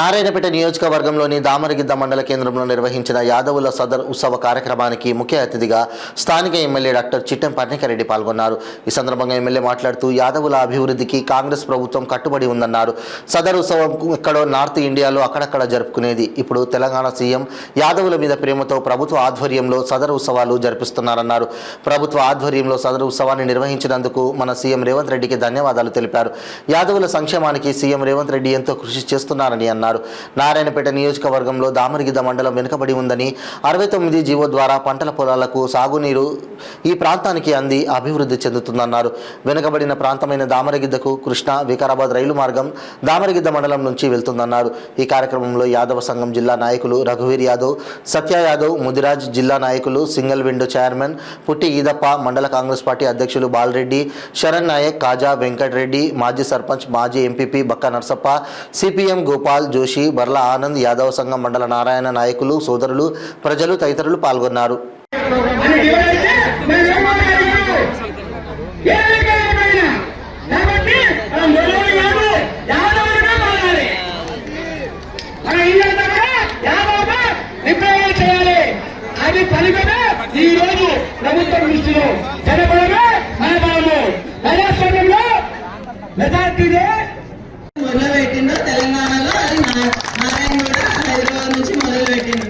నారాయణపేట నియోజకవర్గంలోని దామరగిద్ద మండల కేంద్రంలో నిర్వహించిన యాదవుల సదర్ ఉత్సవ కార్యక్రమానికి ముఖ్య అతిథిగా స్థానిక ఎమ్మెల్యే డాక్టర్ చిట్టెం పర్ణికారెడ్డి పాల్గొన్నారు. ఈ సందర్భంగా ఎమ్మెల్యే మాట్లాడుతూ యాదవుల అభివృద్ధికి కాంగ్రెస్ ప్రభుత్వం కట్టుబడి ఉందన్నారు. సదర్ ఉత్సవం ఎక్కడో నార్త్ ఇండియాలో అక్కడక్కడ జరుపుకునేది. ఇప్పుడు తెలంగాణ సీఎం యాదవుల మీద ప్రేమతో ప్రభుత్వ ఆధ్వర్యంలో సదర్ ఉత్సవాలు జరిపిస్తున్నారన్నారు. ప్రభుత్వ ఆధ్వర్యంలో సదర్ ఉత్సవాన్ని నిర్వహించినందుకు మన సీఎం రేవంత్ రెడ్డికి ధన్యవాదాలు తెలిపారు. యాదవుల సంక్షేమానికి సీఎం రేవంత్ రెడ్డి ఎంతో కృషి చేస్తున్నారని అన్నారు. నారాయణపేట నియోజకవర్గంలో దామరగిద్ద మండలం వెనుకబడి ఉందని 69 జీవో ద్వారా పంటల పొలాలకు సాగునీరు ఈ ప్రాంతానికి అంది అభివృద్ధి చెందుతుందన్నారు. వెనుకబడిన ప్రాంతమైన దామరగిద్దకు కృష్ణా వికారాబాద్ రైలు మార్గం దామరగిద్ద మండలం నుంచి వెళ్తుందన్నారు. ఈ కార్యక్రమంలో యాదవ సంఘం జిల్లా నాయకులు రఘువీర్ యాదవ్, సత్య యాదవ్, ముదిరాజ్ జిల్లా నాయకులు, సింగిల్ విండో చైర్మన్ పుట్టి ఈదప్ప, మండల కాంగ్రెస్ పార్టీ అధ్యక్షులు బాలరెడ్డి, శరణ్ నాయక్, కాజా వెంకటరెడ్డి, మాజీ సర్పంచ్, మాజీ ఎంపీపీ బక్క నర్సప్ప, సిపిఎం గోపాల్ జోషి, బర్ల ఆనంద్, యాదవ సంఘం మండల నారాయణ నాయకులు, సోదరులు, ప్రజలు తదితరులు పాల్గొన్నారు. మొదలుపెట్టిందో తెలంగాణలో అది నారాయణగూడ హైదరాబాద్ నుంచి మొదలుపెట్టిండు.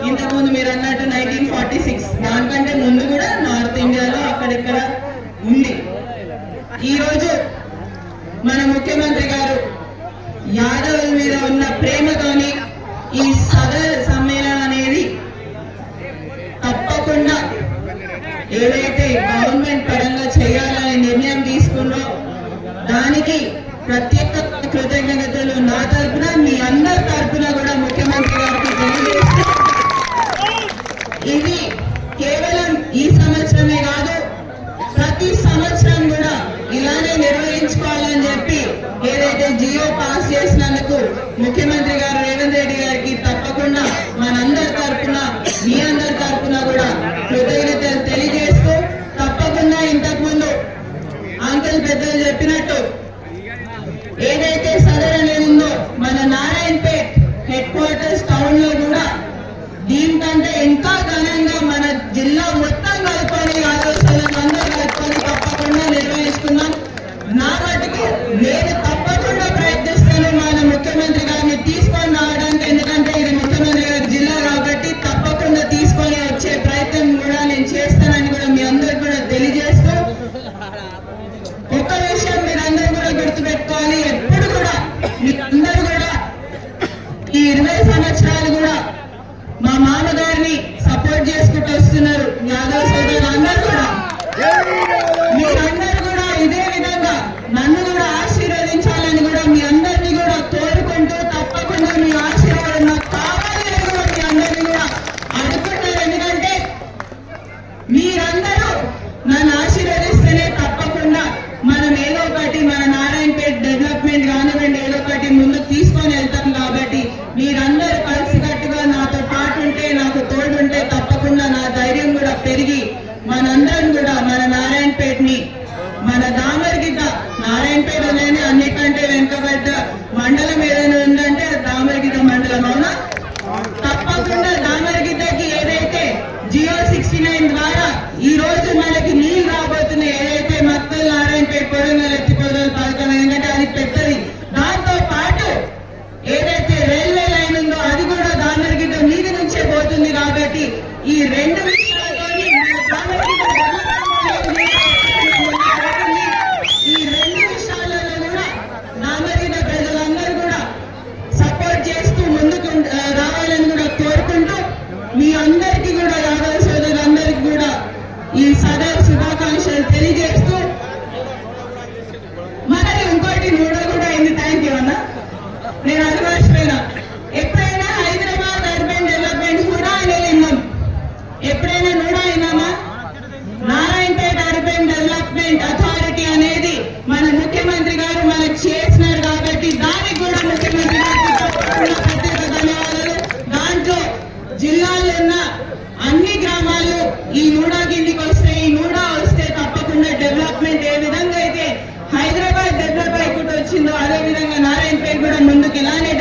ఇంతకుముందు మీరు అన్నట్టు 1946 దానికంటే ముందు కూడా నార్త్ ఇండియాలో అక్కడిక్కడ ఉంది. ఈరోజు మన ముఖ్యమంత్రి గారు యాదవుల మీద ఉన్న ప్రేమతోని ఈ సదర్ సమ్మేళనం అనేది తప్పకుండా ఏదైతే గవర్నమెంట్ పరంగా చేయాలనే నిర్ణయం తీసుకున్నో దానికి ప్రత్యేక కృతజ్ఞతలు నా తరఫున, మీ అందరి తరఫున కూడా ముఖ్యమంత్రి గారికి తెలియజేస్తూ, ఇది కేవలం ఈ సంవత్సరమే కాదు ప్రతి సంవత్సరం కూడా ఇలానే నిర్వహించుకోవాలని చెప్పి ఏదైతే జియో పాస్ చేసినందుకు ముఖ్యమంత్రి గారు రేవంత్ రెడ్డి గారికి తప్పకుండా మనందరి తరఫున, మీ అందరి తరఫున కూడా కృతజ్ఞతలు తెలియజేస్తూ, తప్పకుండా ఇంతకుముందు అంకుల్ పెద్దలు చెప్పినట్టు ఏదైతే సదర్ అనేది ఉందో మన నారాయణపేట్ హెడ్ క్వార్టర్స్ టౌన్ లో కూడా దీనికంటే ఇంకా ఘనంగా మన జిల్లా మొత్తం కలుపుకొని అందరూ కలుపుకొని తప్పకుండా నిర్వహిస్తున్నాం. నా మటుకు నేను తప్పకుండా ప్రయత్నిస్తాను మన ముఖ్యమంత్రి గారిని తీసుకొని రావడానికి. ఎందుకంటే ఇది ముఖ్యమంత్రి గారి జిల్లా కాబట్టి తప్పకుండా తీసుకొని వచ్చే ప్రయత్నం కూడా నేను చేస్తానని కూడా మీ అందరికి కూడా తెలియజేస్తూ, ఒక విషయం మీరందరూ కూడా గుర్తుపెట్టుకోవాలి, ఎప్పుడు కూడా మీరందరూ కూడా ఈ 20 సంవత్సరాలు కూడా మా మామగారిని సపోర్ట్ చేసుకుంటూ వస్తున్నారు. యాదవ్ సోదరులు అందరూ కూడా మీరందరూ కూడా ఇదే విధంగా నన్ను కూడా ఆశీర్వదించాలని కూడా మీ అందరినీ కూడా కోరుకుంటూ, తప్పకుండా మీ ఆశీర్వాదం నాకు కావాలి అని కూడా మీ అందరినీ కూడా అడుగుతున్నారు. ఎందుకంటే మీరందరూ నన్ను ఆశీర్వదిస్తేనే తప్పకుండా మనం ఏదో ఒకటి మన నారాయణపేట డెవలప్మెంట్ కానివ్వండి ఏదో ఒకటి ముందుకు తీసుకొని వెళ్తాం. కాబట్టి మీరందరూ కలిసికట్టుగా నాతో పాటు ఉంటే, నాకు తోడుంటే తప్పకుండా నా ధైర్యం కూడా పెరిగి మనందరం కూడా మన నారాయణపేటని, మన దామరగిద్ద, నారాయణపేట అనేది అన్నిటికంటే వెనుకబడ్డ మండలం ఏదైనా ఉందంటే దామరగిద్ద మండలం. అవునా? తప్పకుండా దామరగిద్దకి ఏదైతే జియో 69 ద్వారా ఈ రోజు మనకి నీళ్లు రాబోతున్నాయి, ఏదైతే మక్కల్ నారాయణపేట కొడంగల్ ఎత్తిపోదల పథకం, ఎందుకంటే అది పెద్దది. దాంతో పాటు ఏదైతే రైల్వే లైన్ ఉందో అది కూడా దామరగిద్ద మీద నుంచే పోతుంది. కాబట్టి ఈ రెండు విషయాలలో కూడా దామరగిద్ద ప్రజలందరూ కూడా సపోర్ట్ చేస్తూ ముందుకు రావాలని కూడా కోరుకుంటూ, మీ అందరికీ కూడా యాదవ సోదరులందరికీ కూడా ఈ సదర్ శుభాకాంక్షలు తెలియజేస్తూ, మరి ఇంకోటి నూడ కూడా అయింది. థ్యాంక్ యూ అన్న, నేను అది మర్చిపోయినా. ఎప్పుడైనా హైదరాబాద్ అర్బన్ డెవలప్మెంట్ కూడా అనేది విన్నాం, ఎప్పుడైనా నూడ అయినామా? నారాయణపేట అర్బన్ డెవలప్మెంట్ అథారిటీ అనేది మన ముఖ్యమంత్రి గారు మనకు చేసినారు. కాబట్టి దానికి కూడా ముఖ్యమంత్రి గారికి ప్రత్యేక ధన్యవాదాలు. దాంట్లో జిల్లాలో ఉన్న అన్ని గ్రామాలు ఈ నూడా కిందికి వస్తే, ఈ నూడా వస్తే తప్పకుండా డెవలప్మెంట్ ఏ విధంగా అయితే హైదరాబాద్ డెవలప్ అయిపోతూ వచ్చిందో అదే విధంగా నారాయణపేట కూడా ముందుకు ఇలానే